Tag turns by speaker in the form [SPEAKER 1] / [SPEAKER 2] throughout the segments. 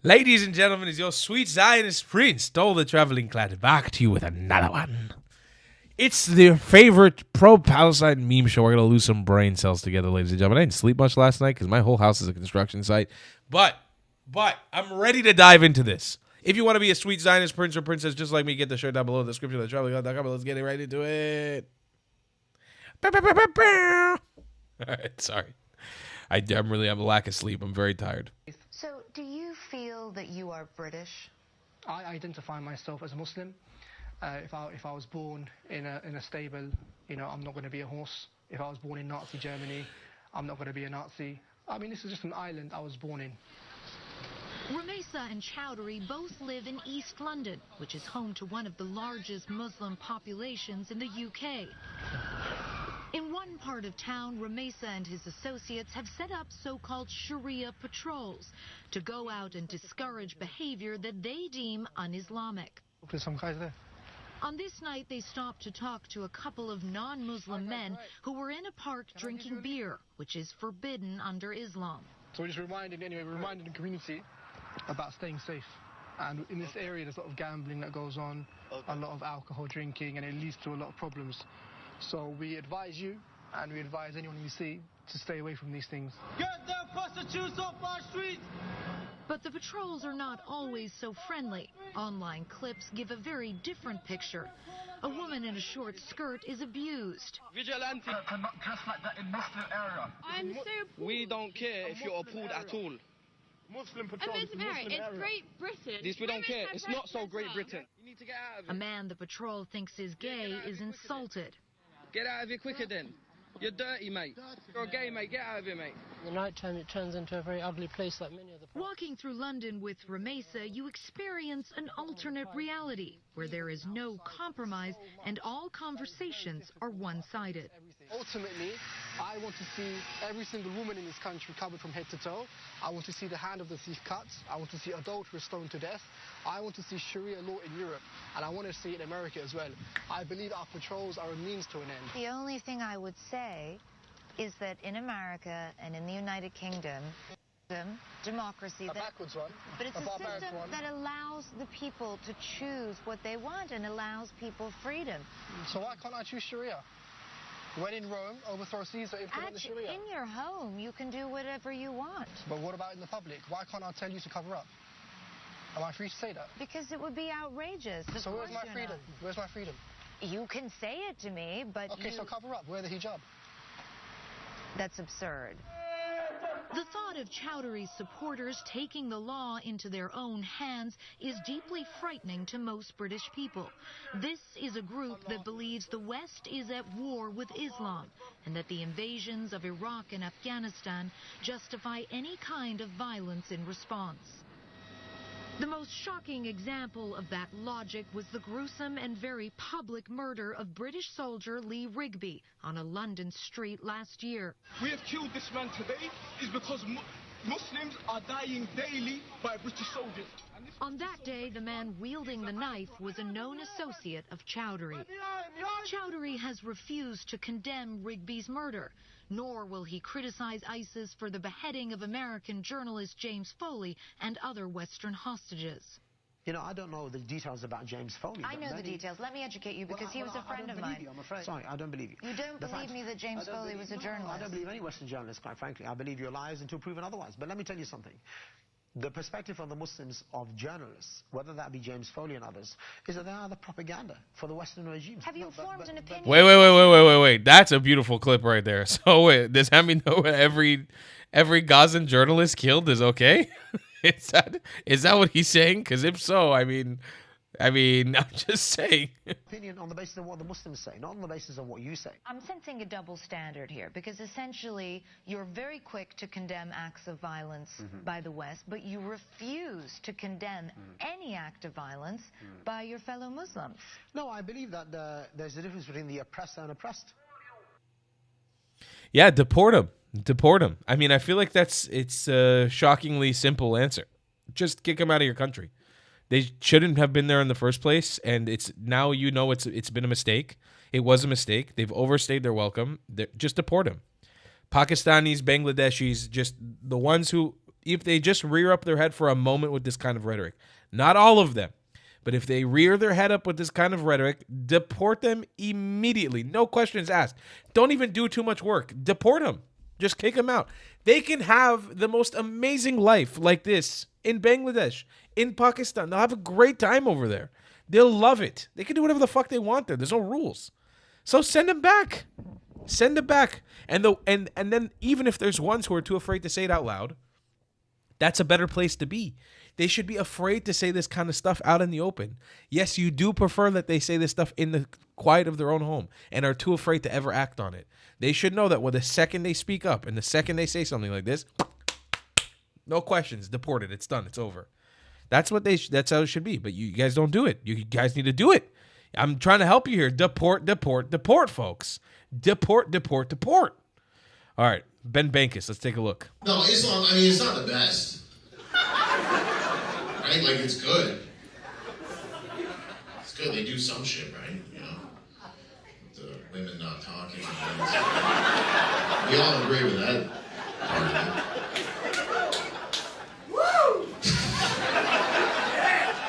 [SPEAKER 1] Ladies and gentlemen, is your sweet Zionist prince, Stole the Traveling Clad, back to you with another one. It's their favorite pro-Palestine meme show. We're going to lose some brain cells together, ladies and gentlemen. I didn't sleep much last night because my whole house is a construction site. But I'm ready to dive into this. If you want to be a sweet Zionist prince or princess just like me, get the shirt down below in the description of thetravelingclad.com. Let's get right into it. All right, sorry. I'm a lack of sleep. I'm very tired.
[SPEAKER 2] So, do you feel that you are British?
[SPEAKER 3] I identify myself as a Muslim. If I was born in a stable, I'm not going to be a horse. If I was born in Nazi Germany, I'm not going to be a Nazi. I mean, this is just an island I was born in.
[SPEAKER 4] Rumeysa and Chowdhury both live in East London, which is home to one of the largest Muslim populations in the UK. In one part of town, Rumeysa and his associates have set up so-called Sharia patrols to go out and discourage behavior that they deem un-Islamic.
[SPEAKER 3] There's some guys there.
[SPEAKER 4] On this night, they stopped to talk to a couple of non-Muslim men who were in a park drinking beer, which is forbidden under Islam.
[SPEAKER 3] So we're just reminding the community about staying safe. And in this area, there's a lot of gambling that goes on, a lot of alcohol drinking, and it leads to a lot of problems. So we advise you, and we advise anyone we see, to stay away from these things.
[SPEAKER 5] Get the prostitutes off our streets!
[SPEAKER 4] But the patrols are not always so friendly. Online clips give a very different picture. A woman in a short skirt is abused.
[SPEAKER 5] Vigilante cannot dress like that in Muslim area.
[SPEAKER 6] I'm so appalled.
[SPEAKER 5] We don't care if you're appalled at all.
[SPEAKER 6] Muslim patrol. It's Great Britain.
[SPEAKER 5] This we don't care. It's not so Great Britain. You need to get out of it.
[SPEAKER 4] A man the patrol thinks is gay is insulted.
[SPEAKER 5] Get out of here quicker then. You're dirty, mate. You're a gay, mate. Get out of here, mate.
[SPEAKER 7] At night time, it turns into a very ugly place like many of the...
[SPEAKER 4] Walking through London with Rumeysa, you experience an alternate reality where there is no compromise and all conversations are one-sided.
[SPEAKER 3] Ultimately, I want to see every single woman in this country covered from head to toe. I want to see the hand of the thief cut. I want to see adulterers stoned to death. I want to see Sharia law in Europe, and I want to see it in America as well. I believe our patrols are a means to an end.
[SPEAKER 2] The only thing I would say is that in America and in the United Kingdom, democracy,
[SPEAKER 3] A backwards one.
[SPEAKER 2] but it's a
[SPEAKER 3] barbaric
[SPEAKER 2] system
[SPEAKER 3] one.
[SPEAKER 2] that allows the people to choose what they want and allows people freedom.
[SPEAKER 3] So why can't I choose Sharia? When in Rome, overthrow Caesar, implement the Sharia.
[SPEAKER 2] In your home, you can do whatever you want.
[SPEAKER 3] But what about in the public? Why can't I tell you to cover up? Am I free to say that?
[SPEAKER 2] Because it would be outrageous.
[SPEAKER 3] So where's my freedom? Where's my freedom?
[SPEAKER 2] You can say it to me, but
[SPEAKER 3] Okay, so cover up. Wear the hijab.
[SPEAKER 2] That's absurd.
[SPEAKER 4] The thought of Chowdhury's supporters taking the law into their own hands is deeply frightening to most British people. This is a group that believes the West is at war with Islam and that the invasions of Iraq and Afghanistan justify any kind of violence in response. The most shocking example of that logic was the gruesome and very public murder of British soldier Lee Rigby on a London street last year.
[SPEAKER 8] We have killed this man today is because Muslims are dying daily by British soldiers.
[SPEAKER 4] On that day, the man wielding the knife was a known associate of Chowdhury. Chowdhury has refused to condemn Rigby's murder, nor will he criticize ISIS for the beheading of American journalist James Foley and other Western hostages.
[SPEAKER 9] You know, I don't know the details about James Foley.
[SPEAKER 2] I know the details. Let me educate you because he was a friend of mine.
[SPEAKER 9] I'm afraid. Sorry, I don't believe you.
[SPEAKER 2] You don't believe me that James Foley was a journalist?
[SPEAKER 9] I don't believe any Western journalist, quite frankly. I believe your lies until proven otherwise. But let me tell you something. The perspective on the Muslims of journalists, whether that be James Foley and others, is that they are the propaganda for the Western regimes.
[SPEAKER 2] Have you formed an opinion?
[SPEAKER 1] Wait. That's a beautiful clip right there. So wait, does that mean every Gazan journalist killed is okay? Is that what he's saying? Because if so, I mean, I'm just saying.
[SPEAKER 9] Opinion on the basis of what the Muslims say, not on the basis of what you say.
[SPEAKER 2] I'm sensing a double standard here because essentially you're very quick to condemn acts of violence by the West, but you refuse to condemn any act of violence by your fellow Muslims.
[SPEAKER 9] No, I believe that there's a difference between the oppressor and oppressed.
[SPEAKER 1] Yeah, deport him. Deport him. I mean, I feel like it's a shockingly simple answer. Just kick him out of your country. They shouldn't have been there in the first place, and it's now it's been a mistake. It was a mistake. They've overstayed their welcome. Just deport him. Pakistanis, Bangladeshis, just the ones who if they just rear up their head for a moment with this kind of rhetoric. Not all of them. But if they rear their head up with this kind of rhetoric, deport them immediately. No questions asked. Don't even do too much work. Deport them. Just kick them out. They can have the most amazing life like this in Bangladesh, in Pakistan. They'll have a great time over there. They'll love it. They can do whatever the fuck they want there. There's no rules. So send them back. Send them back. And then even if there's ones who are too afraid to say it out loud, that's a better place to be. They should be afraid to say this kind of stuff out in the open. Yes, you do prefer that they say this stuff in the quiet of their own home and are too afraid to ever act on it. They should know that the second they speak up and the second they say something like this, no questions, deported. It's done. It's over. That's how it should be. But you guys don't do it. You guys need to do it. I'm trying to help you here. Deport, folks. Deport. All right, Ben Bankus. Let's take a look.
[SPEAKER 10] No, Islam. I mean, it's not the best. Right? Like, it's good. It's good. They do some shit, right? You know, the women not talking. We all agree with that part of it.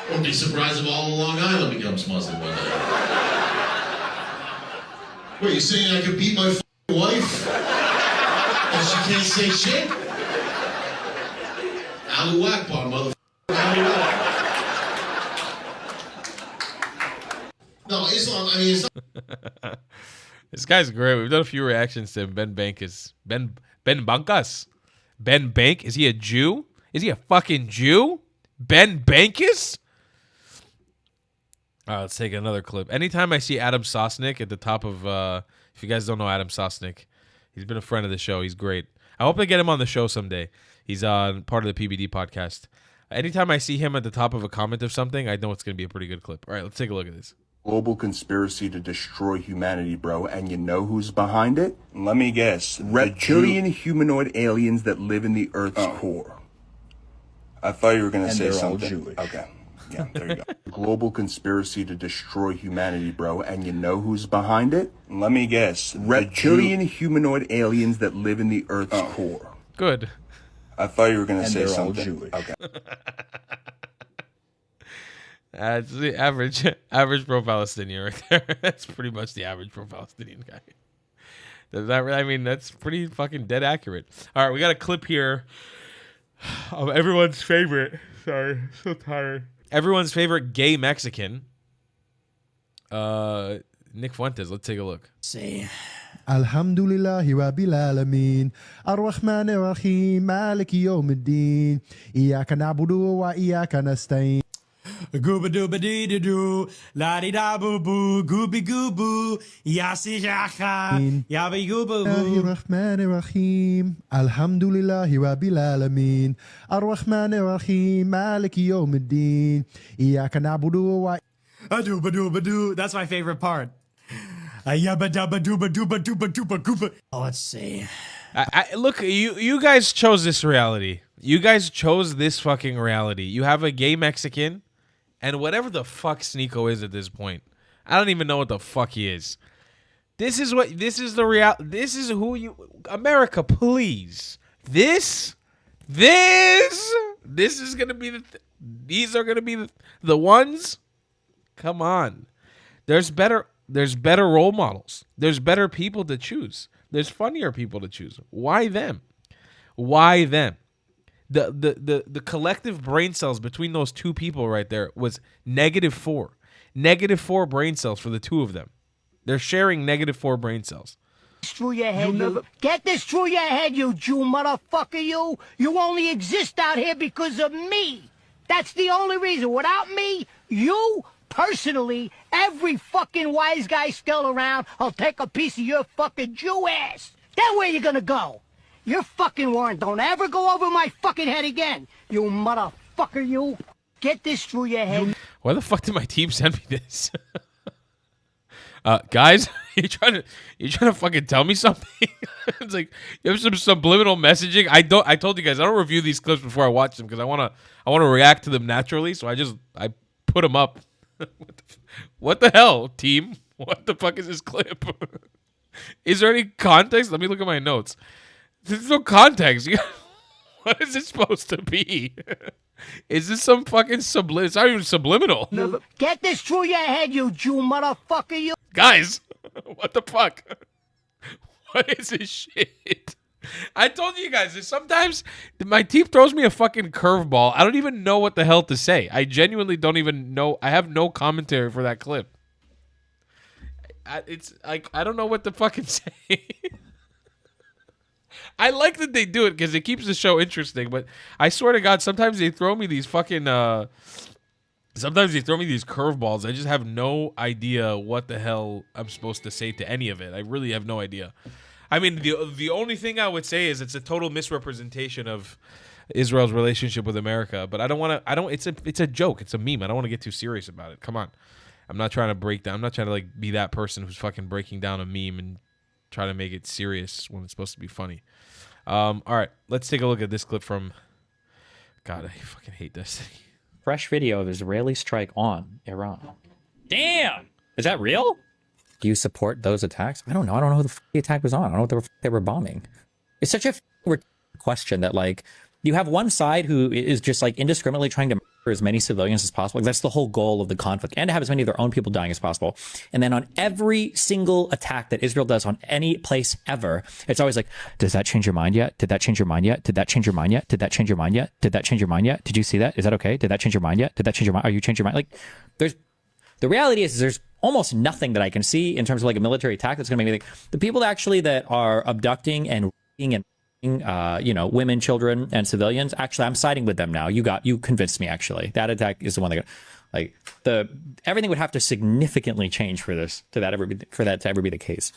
[SPEAKER 10] Won't be surprised if all of Long Island becomes Muslim one day. Wait, you saying I could beat my wife and she can't say shit? Allahu Akbar, motherfucker. No, Islam, I mean, it's not.
[SPEAKER 1] This guy's great. We've done a few reactions to him. Ben Bankus. Ben Bankas. Ben Bank. Is he a Jew? Is he a fucking Jew? Ben Bankus? All right, let's take another clip. Anytime I see Adam Sosnick at the top of, if you guys don't know Adam Sosnick, he's been a friend of the show. He's great. I hope to get him on the show someday. He's part of the PBD podcast. Anytime I see him at the top of a comment of something, I know it's going to be a pretty good clip. All right, let's take a look at this.
[SPEAKER 11] Global conspiracy to destroy humanity, bro. And you know who's behind it? Let me guess. Reptilian humanoid aliens that live in the Earth's core. I thought you were going to say something. Jewish. Okay. Yeah, there you go. Global conspiracy to destroy humanity, bro. And you know who's behind it? Let me guess. Reptilian humanoid aliens that live in the Earth's core.
[SPEAKER 1] Good.
[SPEAKER 11] I thought you were going to say something. Okay.
[SPEAKER 1] It's the average pro-Palestinian right there. That's pretty much the average pro-Palestinian guy. Does that? I mean, that's pretty fucking dead accurate. All right, we got a clip here of everyone's favorite. Sorry, so tired. Everyone's favorite gay Mexican, Nick Fuentes. Let's take a look.
[SPEAKER 12] See. Alhamdulillahi Rabbil Alameen Ar-Rahman Ar-Rahim Maliki Yawmiddin Iyaka na'budu wa iyaka nasta'in Gooba dooba dee doo doo la di da boo boo gooby goo boo yasi yaka yabi goo boo boo Ar-Rahman Ar-Rahim Alhamdulillahi Rabbil Alameen Ar-Rahman Ar-Rahim Maliki Yawmiddin Iyaka na'budu wa dooba dooba doo. That's my favorite part. Yabba dabba dooba dooba dooba dooba gooba. Oh, let's see.
[SPEAKER 1] Look, you guys chose this reality. You guys chose this fucking reality. You have a gay Mexican, and whatever the fuck Sneeko is at this point, I don't even know what the fuck he is. This is the real. This is who you. America, please. This is gonna be these are gonna be the ones. Come on, there's better role models. There's better people to choose. There's funnier people to choose. Why them? Why them? The collective brain cells between those two people right there was -4. -4 brain cells for the two of them. They're sharing -4 brain cells.
[SPEAKER 13] Through your head, get this through your head, you Jew motherfucker, you. You only exist out here because of me. That's the only reason. Without me, you... Personally, every fucking wise guy still around will take a piece of your fucking Jew ass. Then where you gonna go? Your fucking warrant don't ever go over my fucking head again. You motherfucker, you. Get this through your head.
[SPEAKER 1] Why the fuck did my team send me this? Guys, you trying to fucking tell me something? It's like you have some subliminal messaging. I told you guys I don't review these clips before I watch them because I wanna react to them naturally. So I put them up. What the hell, team? What the fuck is this clip? Is there any context? Let me look at my notes. There's no context. What is it supposed to be? Is this some fucking It's not even subliminal.
[SPEAKER 13] Get this through your head, you Jew motherfucker, you.
[SPEAKER 1] Guys, what the fuck? What is this shit? I told you guys, sometimes my team throws me a fucking curveball. I don't even know what the hell to say. I genuinely don't even know. I have no commentary for that clip. It's like, I don't know what to fucking say. I like that they do it because it keeps the show interesting, but I swear to God, sometimes they throw me these fucking, sometimes they throw me these curveballs. I just have no idea what the hell I'm supposed to say to any of it. I really have no idea. I mean, the only thing I would say is it's a total misrepresentation of Israel's relationship with America, but I don't want to, it's a joke. It's a meme. I don't want to get too serious about it. Come on. I'm not trying to break down. I'm not trying to like be that person who's fucking breaking down a meme and try to make it serious when it's supposed to be funny. All right, let's take a look at this clip from, God, I fucking hate this.
[SPEAKER 14] Fresh video of Israeli strike on Iran. Damn! Is that real? Do you support those attacks? I don't know. I don't know who the attack was on. I don't know what they were bombing. It's such a question that, like, you have one side who is just, like, indiscriminately trying to murder as many civilians as possible. Like, that's the whole goal of the conflict, and to have as many of their own people dying as possible. And then on every single attack that Israel does on any place ever, it's always like, does that change your mind yet? Did that change your mind yet? Did that change your mind yet? Did that change your mind yet? Did that change your mind yet? Did you see that? Is that okay? Did that change your mind yet? Did that change your mind? Are you changing your mind? Like, the reality is there's almost nothing that I can see in terms of like a military attack that's going to make me think the people that are abducting and raping and women, children, and civilians. Actually, I'm siding with them now. You convinced me. Actually, that attack is the one that everything would have to significantly change for that to ever be the case.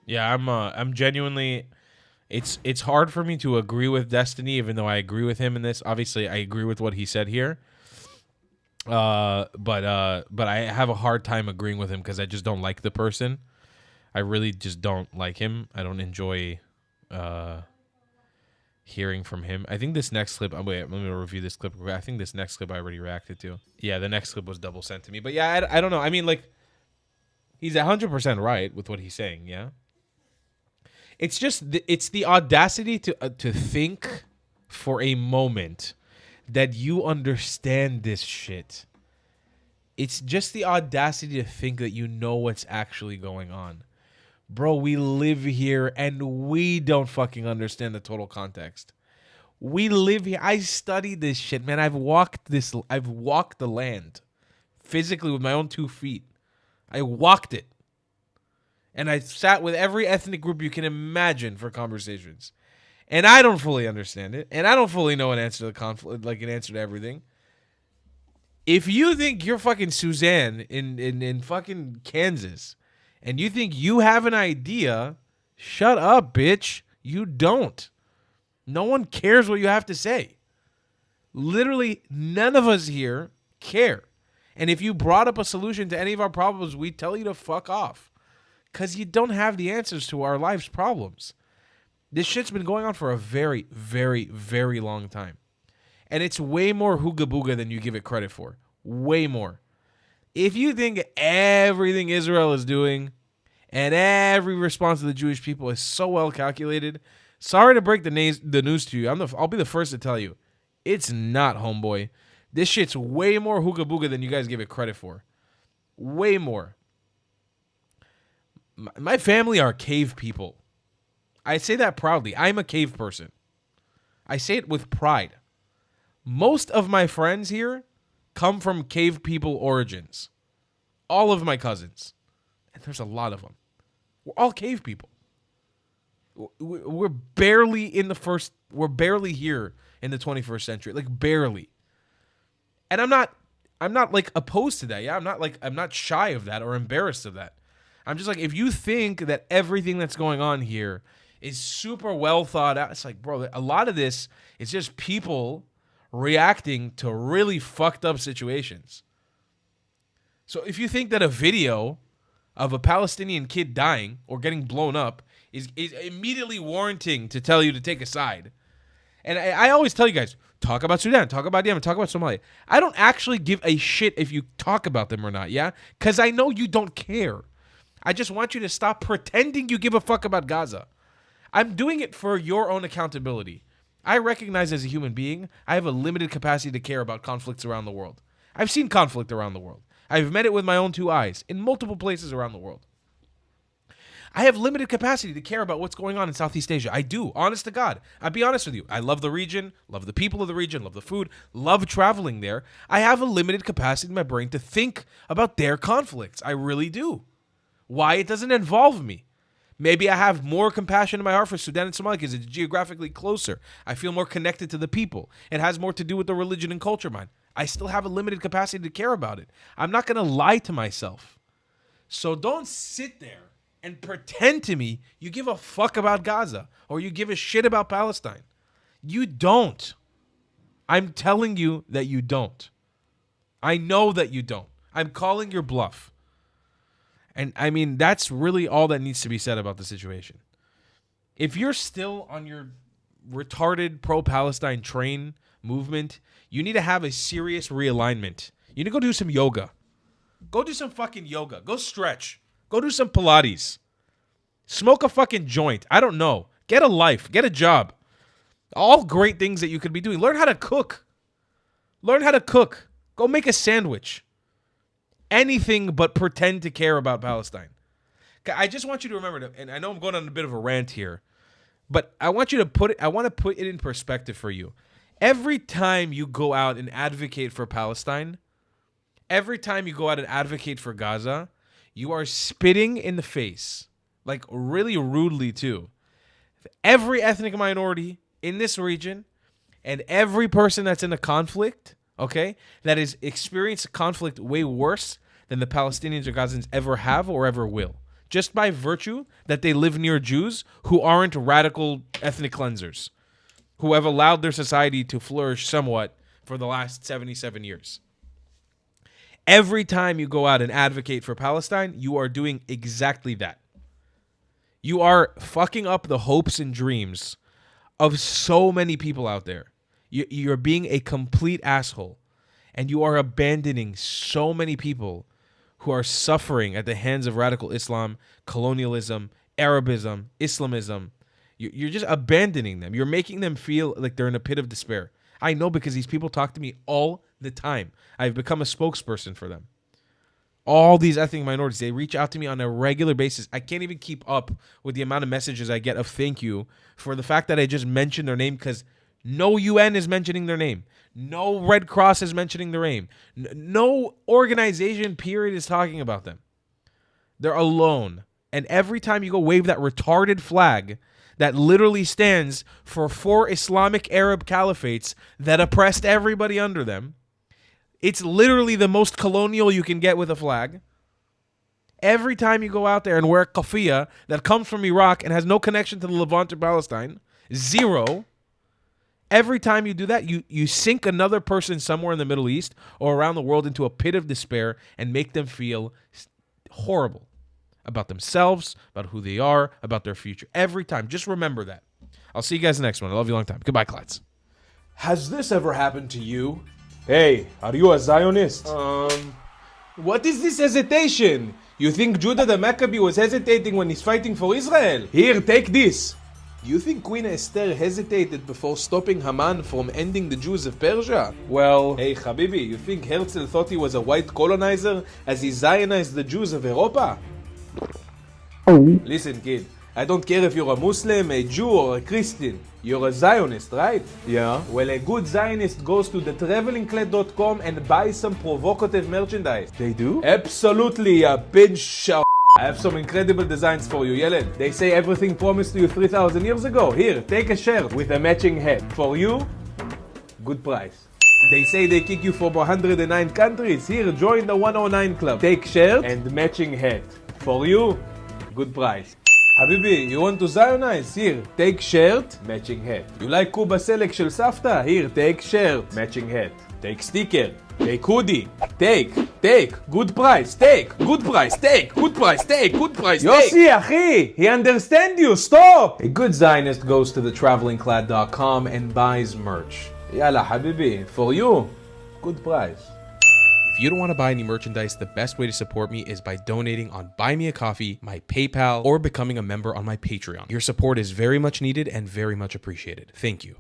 [SPEAKER 1] Yeah, I'm genuinely. It's hard for me to agree with Destiny, even though I agree with him in this. Obviously, I agree with what he said here. But I have a hard time agreeing with him because I just don't like the person. I really just don't like him. I don't enjoy hearing from him. I think this next clip. Wait, let me review this clip. I think this next clip I already reacted to. Yeah, the next clip was double sent to me. But yeah, I don't know. I mean, like, he's 100% right with what he's saying. Yeah. It's just it's the audacity to think for a moment that you understand this shit. It's just the audacity to think that you know what's actually going on. Bro, we live here and we don't fucking understand the total context. We live here. I studied this shit, man. I've walked the land physically with my own 2 feet. I walked it. And I sat with every ethnic group you can imagine for conversations. And I don't fully understand it. And I don't fully know an answer to the conflict, like an answer to everything. If you think you're fucking Suzanne in fucking Kansas and you think you have an idea, shut up, bitch. You don't. No one cares what you have to say. Literally, none of us here care. And if you brought up a solution to any of our problems, we tell you to fuck off. Because you don't have the answers to our life's problems. This shit's been going on for a very, very, very long time. And it's way more hooga booga than you give it credit for. Way more. If you think everything Israel is doing and every response to the Jewish people is so well calculated, sorry to break the news to you. I'll be the first to tell you. It's not, homeboy. This shit's way more hooga booga than you guys give it credit for. Way more. My family are cave people. I say that proudly. I'm a cave person. I say it with pride. Most of my friends here come from cave people origins. All of my cousins. And there's a lot of them. We're all cave people. We're barely here in the 21st century. Like, barely. And I'm not like opposed to that. Yeah, I'm not shy of that or embarrassed of that. I'm just like, if you think that everything that's going on here is super well thought out, it's like, bro, a lot of this is just people reacting to really fucked up situations. So if you think that a video of a Palestinian kid dying or getting blown up is immediately warranting to tell you to take a side, and I always tell you guys, talk about Sudan, talk about Yemen, talk about Somalia. I don't actually give a shit if you talk about them or not, yeah? Because I know you don't care. I just want you to stop pretending you give a fuck about Gaza. I'm doing it for your own accountability. I recognize as a human being, I have a limited capacity to care about conflicts around the world. I've seen conflict around the world. I've met it with my own two eyes in multiple places around the world. I have limited capacity to care about what's going on in Southeast Asia. I do, honest to God. I'll be honest with you. I love the region, love the people of the region, love the food, love traveling there. I have a limited capacity in my brain to think about their conflicts. I really do. Why? It doesn't involve me. Maybe I have more compassion in my heart for Sudan and Somalia because it's geographically closer. I feel more connected to the people. It has more to do with the religion and culture, man. I still have a limited capacity to care about it. I'm not going to lie to myself. So don't sit there and pretend to me you give a fuck about Gaza or you give a shit about Palestine. You don't. I'm telling you that you don't. I know that you don't. I'm calling your bluff. And I mean, that's really all that needs to be said about the situation. If you're still on your retarded pro-Palestine train movement, you need to have a serious realignment. You need to go do some yoga. Go do some fucking yoga. Go stretch. Go do some Pilates. Smoke a fucking joint. I don't know. Get a life. Get a job. All great things that you could be doing. Learn how to cook. Learn how to cook. Go make a sandwich. Anything but pretend to care about Palestine. I just want you to remember, and I know I'm going on a bit of a rant here, but I want to put it in perspective for you. Every time you go out and advocate for Palestine, every time you go out and advocate for Gaza, you are spitting in the face, like really rudely too, every ethnic minority in this region and every person that's in a conflict, okay, that has experienced a conflict way worse than the Palestinians or Gazans ever have or ever will, just by virtue that they live near Jews who aren't radical ethnic cleansers, who have allowed their society to flourish somewhat for the last 77 years. Every time you go out and advocate for Palestine, you are doing exactly that. You are fucking up the hopes and dreams of so many people out there. You're being a complete asshole, and you are abandoning so many people who are suffering at the hands of radical Islam, colonialism, Arabism, Islamism. You're just abandoning them. You're making them feel like they're in a pit of despair. I know because these people talk to me all the time. I've become a spokesperson for them. All these ethnic minorities, they reach out to me on a regular basis. I can't even keep up with the amount of messages I get of thank you for the fact that I just mentioned their name, because no UN is mentioning their name. No Red Cross is mentioning their name. No organization, period, is talking about them. They're alone. And every time you go wave that retarded flag that literally stands for 4 Islamic Arab caliphates that oppressed everybody under them, it's literally the most colonial you can get with a flag. Every time you go out there and wear a kafiyah that comes from Iraq and has no connection to the Levant or Palestine, zero. Every time you do that, you sink another person somewhere in the Middle East or around the world into a pit of despair and make them feel horrible about themselves, about who they are, about their future. Every time. Just remember that. I'll see you guys next one. I love you a long time. Goodbye, Klats.
[SPEAKER 15] Has this ever happened to you? Hey, are you a Zionist?
[SPEAKER 1] What is this hesitation? You think Judah the Maccabee was hesitating when he's fighting for Israel?
[SPEAKER 15] Here, take this.
[SPEAKER 1] You think Queen Esther hesitated before stopping Haman from ending the Jews of Persia?
[SPEAKER 15] Well,
[SPEAKER 1] hey, Habibi, you think Herzl thought he was a white colonizer as he Zionized the Jews of Europa? Listen, kid, I don't care if you're a Muslim, a Jew, or a Christian. You're a Zionist, right?
[SPEAKER 15] Yeah.
[SPEAKER 1] Well, a good Zionist goes to thetravelingclad.com and buys some provocative merchandise.
[SPEAKER 15] They do?
[SPEAKER 1] Absolutely, a pinch of I have some incredible designs for you, Yeled. They say everything promised to you 3,000 years ago. Here, take a shirt with a matching hat. For you, good price. They say they kick you from 109 countries. Here, join the 109 club. Take shirt and matching hat. For you, good price. Habibi, you want to Zionize? Here, take shirt, matching hat. You like Kuba Selek shel Safta? Here, take shirt, matching hat. Take sticker, take hoodie, take, good price, take, good price, take, good price, take, good price, take.
[SPEAKER 15] Yossi, achi, he understand you, stop!
[SPEAKER 1] A good Zionist goes to thetravelingclad.com and buys merch. Yalla, Habibi, for you, good price. If you don't want to buy any merchandise, the best way to support me is by donating on Buy Me a Coffee, my PayPal, or becoming a member on my Patreon. Your support is very much needed and very much appreciated. Thank you.